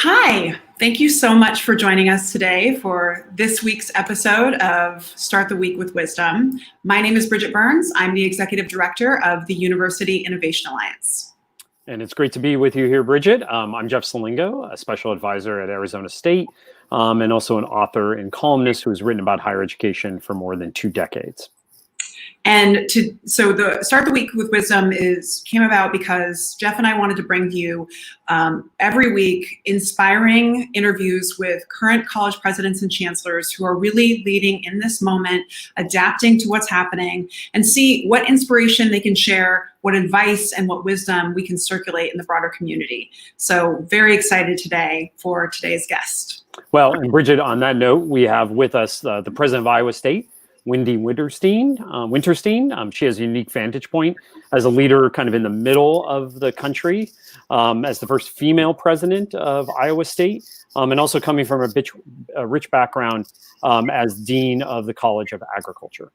Hi, thank you so much for joining us today for this week's episode of Start the Week with Wisdom. My name is Bridget Burns. I'm the Executive Director of the University Innovation Alliance. And it's great to be with you here, Bridget. I'm Jeff Selingo, a special advisor at Arizona State, and also an author and columnist who has written about higher education for more than 2 decades. And so the Start the Week with Wisdom came about because Jeff and I wanted to bring you every week inspiring interviews with current college presidents and chancellors who are really leading in this moment, adapting to what's happening, and see what inspiration they can share, what advice and what wisdom we can circulate in the broader community. So very excited today for today's guest. Well, and Bridget, on that note, we have with us the president of Iowa State, Wendy Wintersteen. She has a unique vantage point as a leader kind of in the middle of the country, as the first female president of Iowa State, and also coming from a rich background as dean of the College of Agriculture.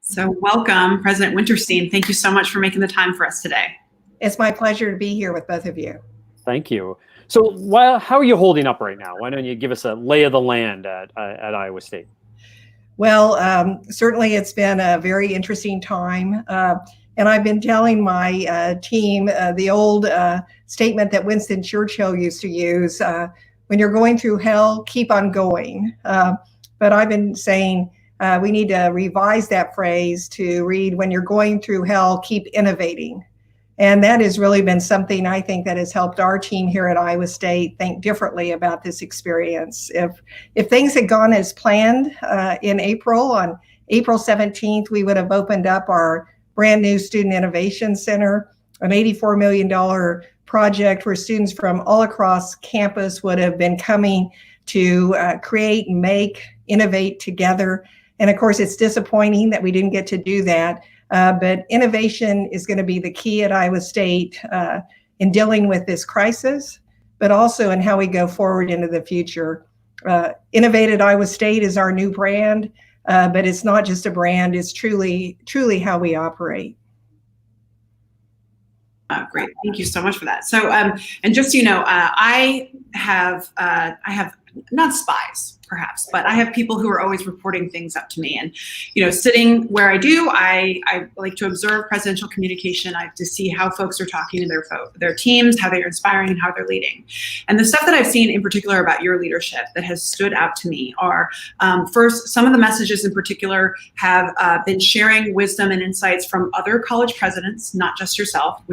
So welcome, President Wintersteen. Thank you so much for making the time for us today. It's my pleasure to be here with both of you. Thank you. So how are you holding up right now? Why don't you give us a lay of the land at Iowa State? Well, certainly it's been a very interesting time. And I've been telling my team the old statement that Winston Churchill used to use, when you're going through hell, keep on going. But I've been saying we need to revise that phrase to read, when you're going through hell, keep innovating. And that has really been something I think that has helped our team here at Iowa State think differently about this experience. If things had gone as planned in April, on April 17th, we would have opened up our brand new Student Innovation Center, an $84 million project where students from all across campus would have been coming to create, make, innovate together. And of course, it's disappointing that we didn't get to do that. But innovation is going to be the key at Iowa State in dealing with this crisis, but also in how we go forward into the future. Innovated Iowa State is our new brand, but it's not just a brand, it's truly how we operate. Great, thank you so much for that. So, and just so you know, I have not spies, perhaps, but I have people who are always reporting things up to me. And, sitting where I do, I like to observe presidential communication. I have to see how folks are talking to their teams, how they're inspiring and how they're leading. And the stuff that I've seen in particular about your leadership that has stood out to me are, first, some of the messages in particular have been sharing wisdom and insights from other college presidents, not just yourself,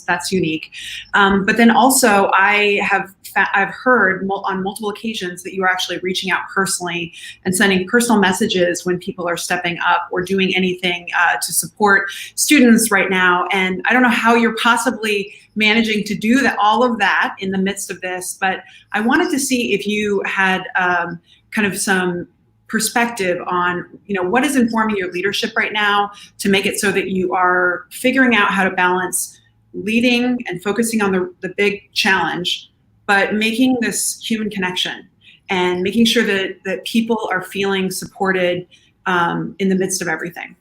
that's unique. But then also I've heard on multiple occasions that you are actually reaching out personally and sending personal messages when people are stepping up or doing anything to support students right now. And I don't know how you're possibly managing to do all of that in the midst of this, but I wanted to see if you had kind of some perspective on, what is informing your leadership right now to make it so that you are figuring out how to balance leading and focusing on the big challenge, but making this human connection and making sure that people are feeling supported in the midst of everything.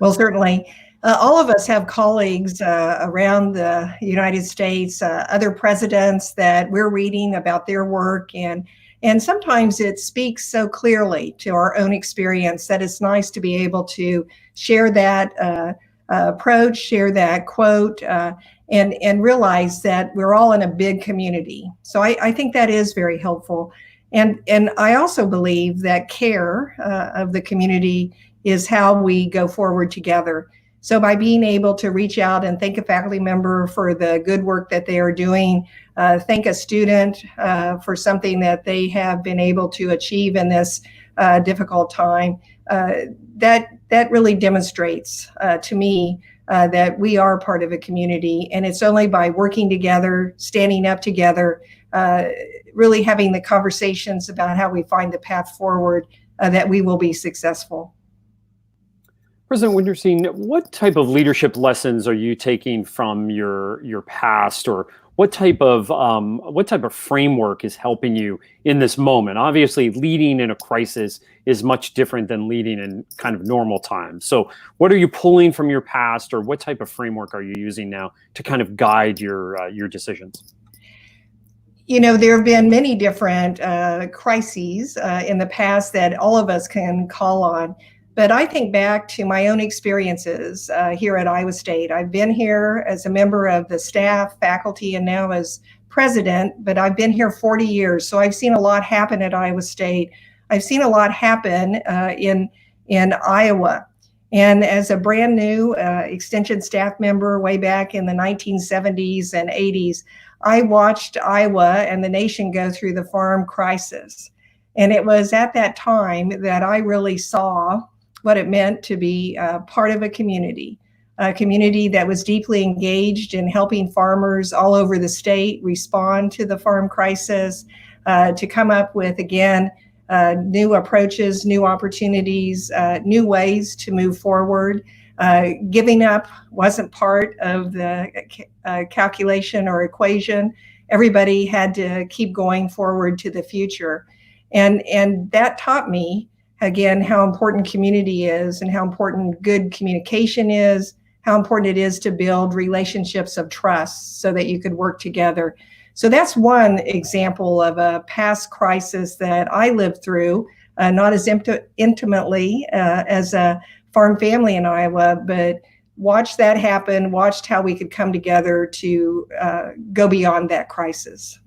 Well, certainly. All of us have colleagues around the United States, other presidents that we're reading about their work. And sometimes it speaks so clearly to our own experience that it's nice to be able to share that approach, share that quote, and realize that we're all in a big community. So I think that is very helpful. And I also believe that care of the community is how we go forward together. So by being able to reach out and thank a faculty member for the good work that they are doing, thank a student for something that they have been able to achieve in this difficult time, that really demonstrates to me that we are part of a community. And it's only by working together, standing up together, really having the conversations about how we find the path forward that we will be successful. President Wintersteen, what type of leadership lessons are you taking from your past, or what type of framework is helping you in this moment? Obviously, leading in a crisis is much different than leading in kind of normal times. So what are you pulling from your past, or what type of framework are you using now to kind of guide your decisions? There have been many different crises in the past that all of us can call on. But I think back to my own experiences here at Iowa State. I've been here as a member of the staff, faculty, and now as president, but I've been here 40 years. So I've seen a lot happen at Iowa State. I've seen a lot happen in Iowa. And as a brand new extension staff member way back in the 1970s and 80s, I watched Iowa and the nation go through the farm crisis. And it was at that time that I really saw what it meant to be part of a community that was deeply engaged in helping farmers all over the state respond to the farm crisis, to come up with, again, new approaches, new opportunities, new ways to move forward. Giving up wasn't part of the calculation or equation. Everybody had to keep going forward to the future. And that taught me, again, how important community is and how important good communication is, how important it is to build relationships of trust so that you could work together. So that's one example of a past crisis that I lived through, not as intimately as a farm family in Iowa, but watched that happen, watched how we could come together to go beyond that crisis.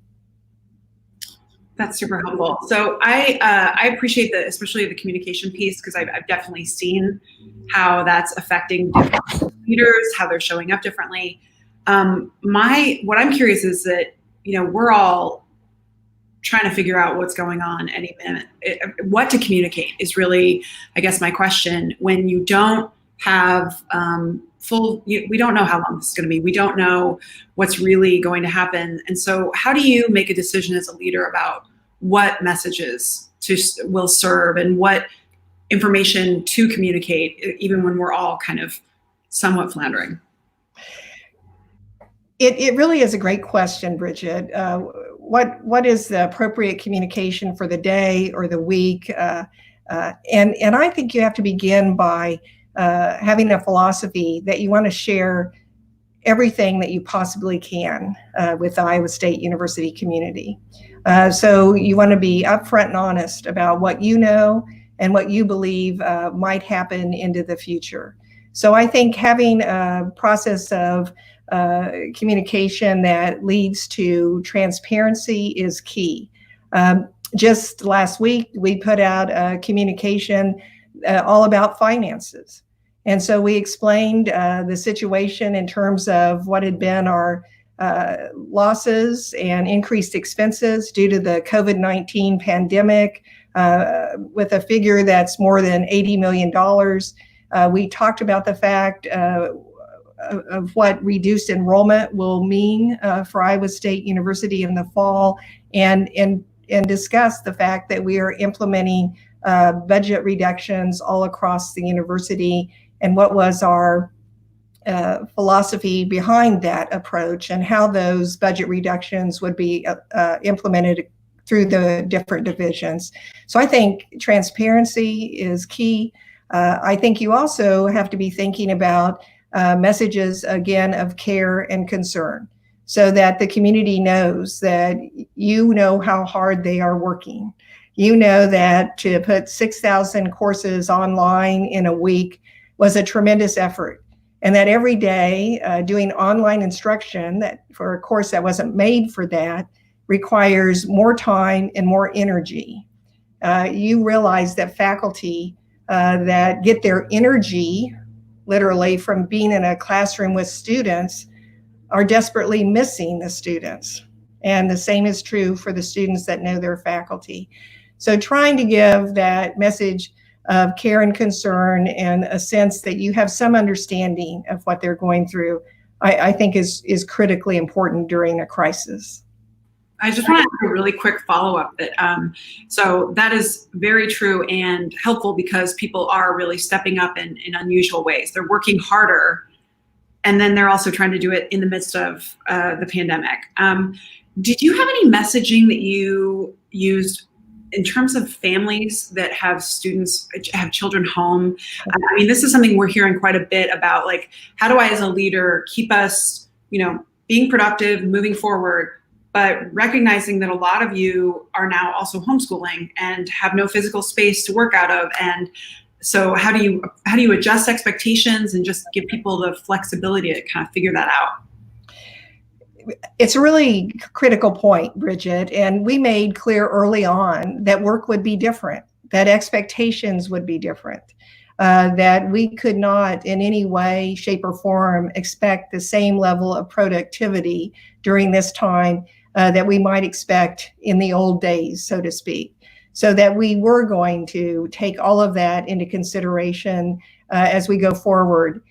That's super helpful. So I appreciate especially the communication piece, because I've definitely seen how that's affecting different leaders, how they're showing up differently. What I'm curious is that, we're all trying to figure out what's going on any minute. What to communicate is really, I guess, my question. When you don't have we don't know how long this is going to be. We don't know what's really going to happen. And so how do you make a decision as a leader about what messages will serve and what information to communicate, even when we're all kind of somewhat floundering? It really is a great question, Bridget. What is the appropriate communication for the day or the week? And I think you have to begin by having a philosophy that you want to share everything that you possibly can with the Iowa State University community. So you want to be upfront and honest about what you know and what you believe might happen into the future. So I think having a process of communication that leads to transparency is key. Just last week, we put out a communication all about finances. And so we explained the situation in terms of what had been our losses and increased expenses due to the COVID-19 pandemic, with a figure that's more than $80 million. We talked about the fact of what reduced enrollment will mean for Iowa State University in the fall, and discuss the fact that we are implementing budget reductions all across the university, and what was our philosophy behind that approach, and how those budget reductions would be implemented through the different divisions. So I think transparency is key. I think you also have to be thinking about messages, again, of care and concern, so that the community knows that you know how hard they are working. You know that to put 6,000 courses online in a week was a tremendous effort, and that every day doing online instruction that for a course that wasn't made for that requires more time and more energy. You realize that faculty that get their energy literally from being in a classroom with students are desperately missing the students. And the same is true for the students that know their faculty. So trying to give that message of care and concern and a sense that you have some understanding of what they're going through, I think is critically important during a crisis. I just want to do a really quick follow-up so that is very true and helpful, because people are really stepping up in unusual ways. They're working harder, and then they're also trying to do it in the midst of the pandemic. Did you have any messaging that you used in terms of families that have children home? I mean, this is something we're hearing quite a bit about, like, how do I as a leader keep us, being productive, moving forward, but recognizing that a lot of you are now also homeschooling and have no physical space to work out of. And so how do you adjust expectations and just give people the flexibility to kind of figure that out? It's a really critical point, Bridget. And we made clear early on that work would be different, that expectations would be different, that we could not in any way, shape, or form expect the same level of productivity during this time that we might expect in the old days, so to speak. So that we were going to take all of that into consideration as we go forward.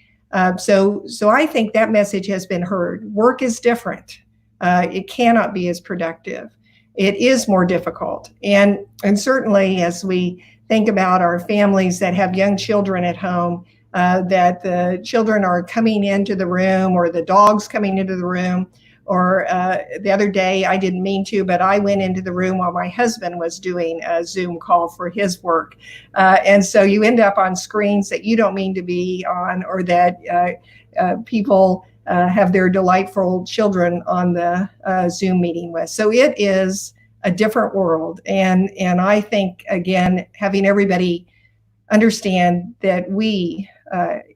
So I think that message has been heard. Work is different. It cannot be as productive. It is more difficult. And certainly as we think about our families that have young children at home, that the children are coming into the room or the dog's coming into the room, or the other day, I didn't mean to, but I went into the room while my husband was doing a Zoom call for his work. And so you end up on screens that you don't mean to be on, or that people have their delightful children on the Zoom meeting with. So it is a different world. And I think, again, having everybody understand that we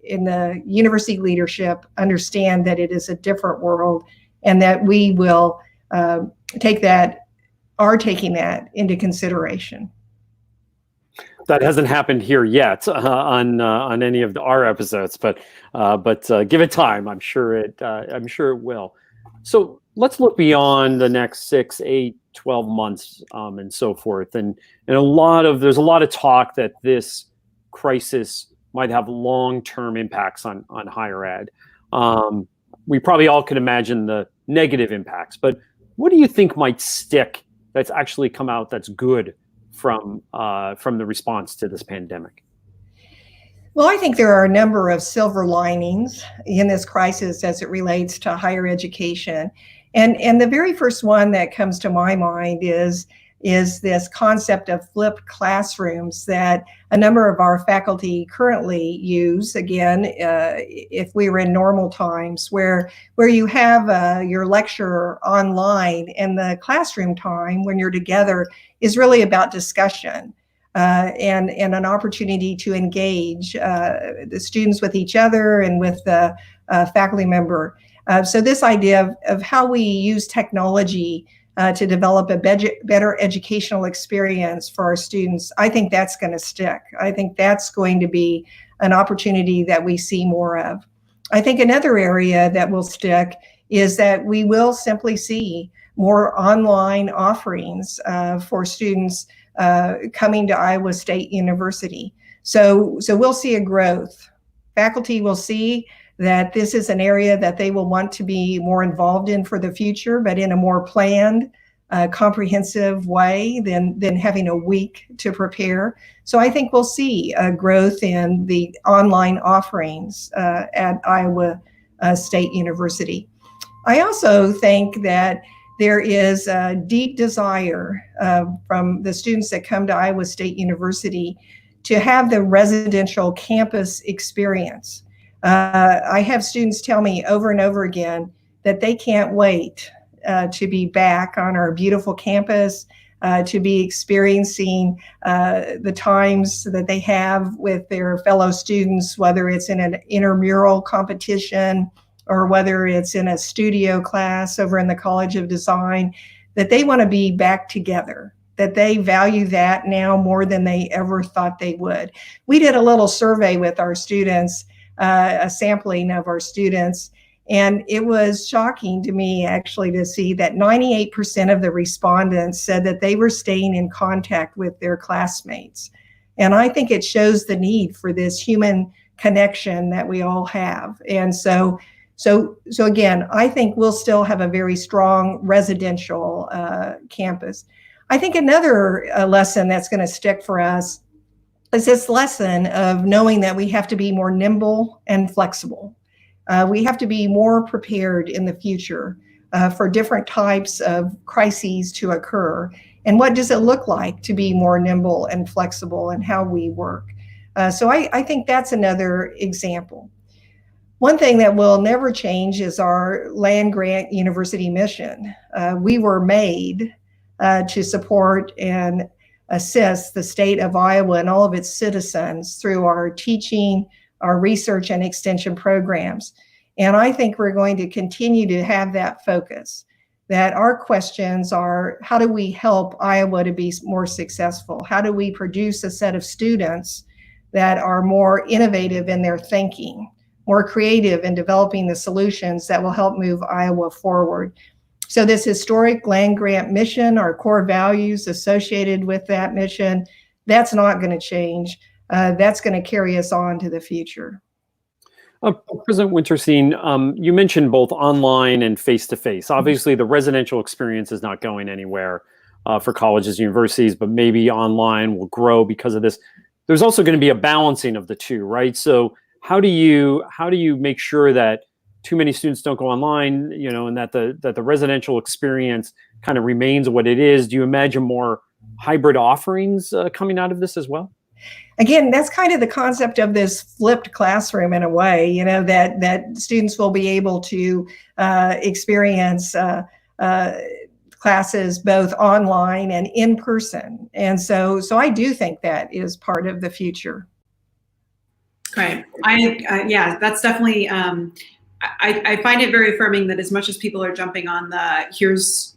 in the university leadership understand that it is a different world, and that we will are taking that into consideration. That hasn't happened here yet on any of our episodes, but give it time. I'm sure it will. So let's look beyond the next 6, 8, 12 months and so forth. And there's a lot of talk that this crisis might have long-term impacts on higher ed. We probably all can imagine the negative impacts, but what do you think might stick that's actually come out that's good from the response to this pandemic? Well, I think there are a number of silver linings in this crisis as it relates to higher education. And the very first one that comes to my mind is this concept of flipped classrooms that a number of our faculty currently use. Again, if we were in normal times, where you have your lecture online, and the classroom time when you're together is really about discussion and an opportunity to engage the students with each other and with the faculty member. So this idea of how we use technology to develop a better educational experience for our students, I think that's going to stick. I think that's going to be an opportunity that we see more of. I think another area that will stick is that we will simply see more online offerings for students coming to Iowa State University. So we'll see a growth. Faculty will see that this is an area that they will want to be more involved in for the future, but in a more planned, comprehensive way than having a week to prepare. So I think we'll see a growth in the online offerings at Iowa State University. I also think that there is a deep desire from the students that come to Iowa State University to have the residential campus experience. I have students tell me over and over again that they can't wait to be back on our beautiful campus, to be experiencing the times that they have with their fellow students, whether it's in an intramural competition or whether it's in a studio class over in the College of Design, that they want to be back together, that they value that now more than they ever thought they would. We did a little survey with our students, a sampling of our students, and it was shocking to me actually to see that 98% of the respondents said that they were staying in contact with their classmates. And I think it shows the need for this human connection that we all have. And so again, I think we'll still have a very strong residential campus. I think another lesson that's going to stick for us is this lesson of knowing that we have to be more nimble and flexible. We have to be more prepared in the future for different types of crises to occur. And what does it look like to be more nimble and flexible in how we work? So I think that's another example. One thing that will never change is our land-grant university mission. We were made to support and assist the state of Iowa and all of its citizens through our teaching, our research and extension programs. And I think we're going to continue to have that focus, that our questions are, how do we help Iowa to be more successful? How do we produce a set of students that are more innovative in their thinking, more creative in developing the solutions that will help move Iowa forward? So this historic land-grant mission, our core values associated with that mission, that's not going to change. That's going to carry us on to the future. President Wintersteen, you mentioned both online and face-to-face. Obviously, the residential experience is not going anywhere for colleges and universities, but maybe online will grow because of this. There's also going to be a balancing of the two, right? So how do you make sure that too many students don't go online, and that the residential experience kind of remains what it is? Do you imagine more hybrid offerings coming out of this as well? Again, that's kind of the concept of this flipped classroom in a way, that students will be able to experience classes both online and in person. And so I do think that is part of the future. Right. Yeah, that's definitely, I find it very affirming that as much as people are jumping on here's,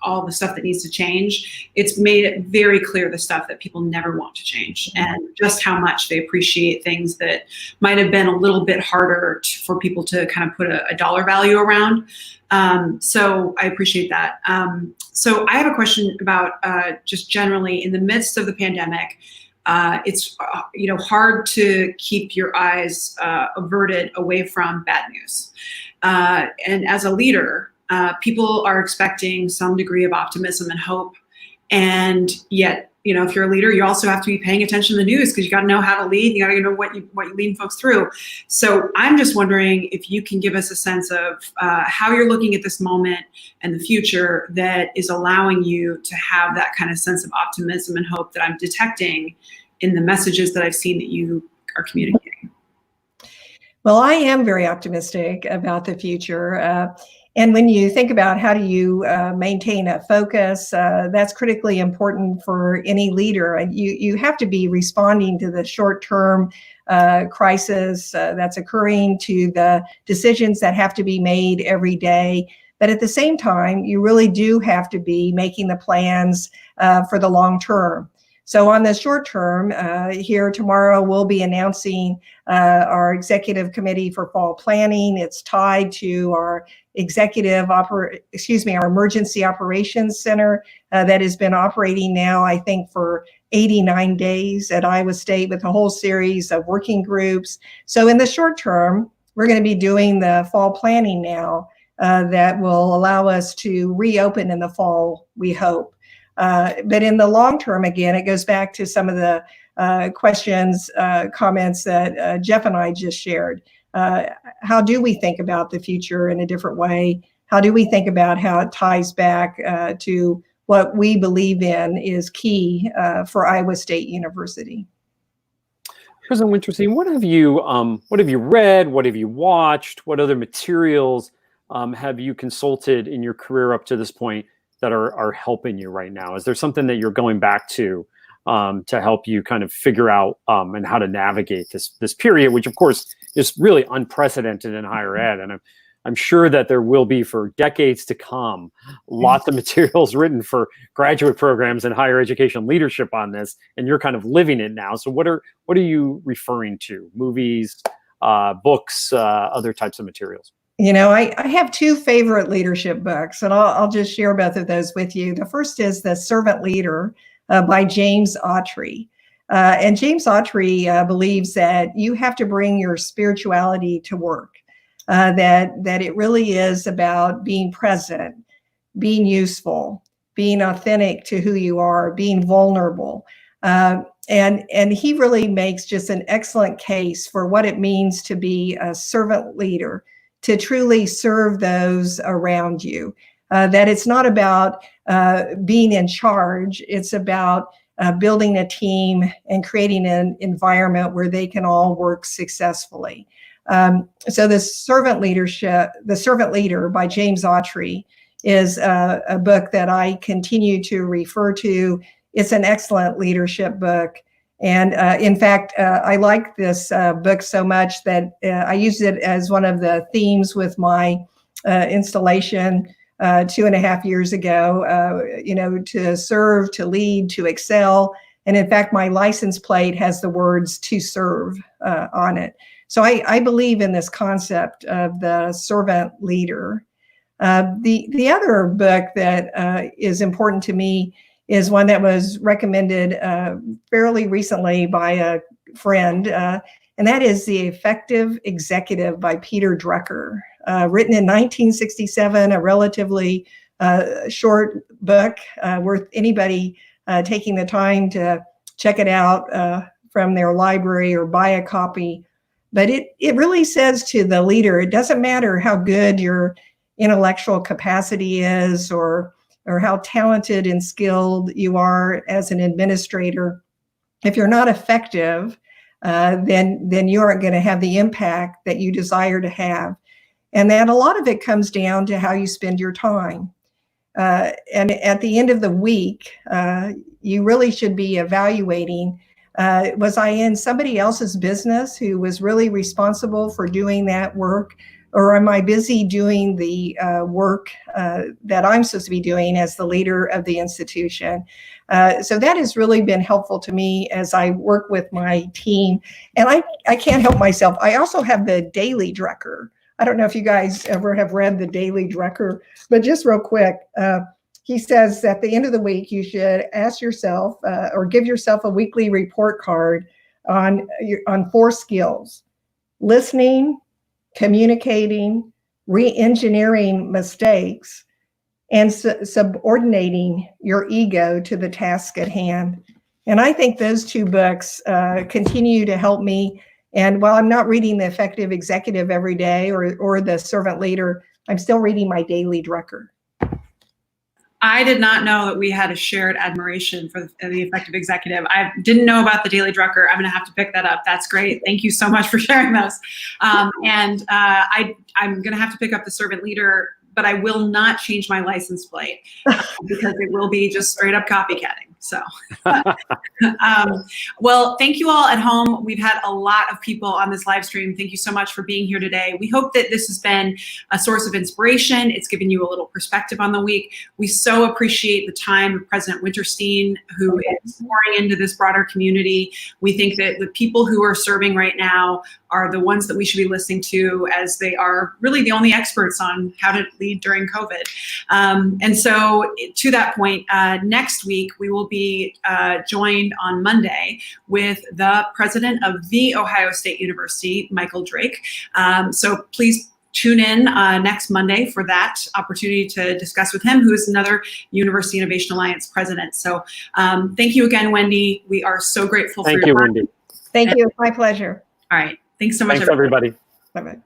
all the stuff that needs to change, it's made it very clear the stuff that people never want to change, and just how much they appreciate things that might have been a little bit harder for people to kind of put a dollar value around. So I appreciate that. So I have a question about just generally in the midst of the pandemic, it's hard to keep your eyes averted away from bad news. And as a leader, people are expecting some degree of optimism and hope. And yet, if you're a leader, you also have to be paying attention to the news, because you got to know how to lead. You got to know what you lead folks through. So I'm just wondering if you can give us a sense of how you're looking at this moment and the future that is allowing you to have that kind of sense of optimism and hope that I'm detecting in the messages that I've seen that you are communicating. Well, I am very optimistic about the future. And when you think about how do you maintain a focus, that's critically important for any leader. You have to be responding to the short-term crisis that's occurring, to the decisions that have to be made every day. But at the same time, you really do have to be making the plans for the long term. So on the short term, here tomorrow, we'll be announcing our executive committee for fall planning. It's tied to our our emergency operations center that has been operating now, I think, for 89 days at Iowa State, with a whole series of working groups. So in the short term, we're going to be doing the fall planning now that will allow us to reopen in the fall, we hope. But in the long term, again, it goes back to some of the questions, comments that Jeff and I just shared. How do we think about the future in a different way? How do we think about how it ties back to what we believe in is key for Iowa State University? President Wintersteen, what have you read? What have you watched? What other materials have you consulted in your career up to this point that are helping you right now? Is there something that you're going back to help you kind of figure out and how to navigate this period, which of course is really unprecedented in higher ed? And I'm sure that there will be, for decades to come, lots of materials written for graduate programs and higher education leadership on this, and you're kind of living it now. So what are you referring to? Movies, books, other types of materials? I have two favorite leadership books, and I'll just share both of those with you. The first is The Servant Leader by James Autry. And James Autry believes that you have to bring your spirituality to work, that it really is about being present, being useful, being authentic to who you are, being vulnerable. And he really makes just an excellent case for what it means to be a servant leader, to truly serve those around you, that it's not about being in charge. It's about building a team and creating an environment where they can all work successfully. So The Servant Leader by James Autry is a book that I continue to refer to. It's an excellent leadership book. And in fact, I like this book so much that I used it as one of the themes with my installation 2.5 years ago, to serve, to lead, to excel. And in fact, my license plate has the words "to serve" on it. So I believe in this concept of the servant leader. The other book that is important to me is one that was recommended fairly recently by a friend, and that is The Effective Executive by Peter Drucker, written in 1967, a relatively short book, worth anybody taking the time to check it out from their library or buy a copy. But it really says to the leader, it doesn't matter how good your intellectual capacity is or how talented and skilled you are as an administrator. If you're not effective, then you aren't going to have the impact that you desire to have. And that a lot of it comes down to how you spend your time. And at the end of the week, you really should be evaluating, was I in somebody else's business who was really responsible for doing that work? Or am I busy doing the work that I'm supposed to be doing as the leader of the institution? So that has really been helpful to me as I work with my team. And I can't help myself. I also have the Daily Drucker. I don't know if you guys ever have read the Daily Drucker, but just real quick, he says at the end of the week, you should ask yourself or give yourself a weekly report card on 4 skills: listening, communicating, re-engineering mistakes, and subordinating your ego to the task at hand. And I think those 2 books continue to help me. And while I'm not reading The Effective Executive every day or The Servant Leader, I'm still reading my Daily Drucker. I did not know that we had a shared admiration for the Effective Executive. I didn't know about the Daily Drucker. I'm going to have to pick that up. That's great. Thank you so much for sharing those. I'm going to have to pick up The Servant Leader, but I will not change my license plate because it will be just straight up copycatting. So, well, thank you all at home. We've had a lot of people on this live stream. Thank you so much for being here today. We hope that this has been a source of inspiration. It's given you a little perspective on the week. We so appreciate the time of President Wintersteen, who is pouring into this broader community. We think that the people who are serving right now are the ones that we should be listening to, as they are really the only experts on how to lead during COVID. And so to that point, next week, we will be joined on Monday with the president of The Ohio State University, Michael Drake. So please tune in next Monday for that opportunity to discuss with him, who is another University Innovation Alliance president. So thank you again, Wendy. We are so grateful for your time. Thank you, Wendy. Thank you. My pleasure. All right. Thanks so much, Thanks, everybody. Bye-bye.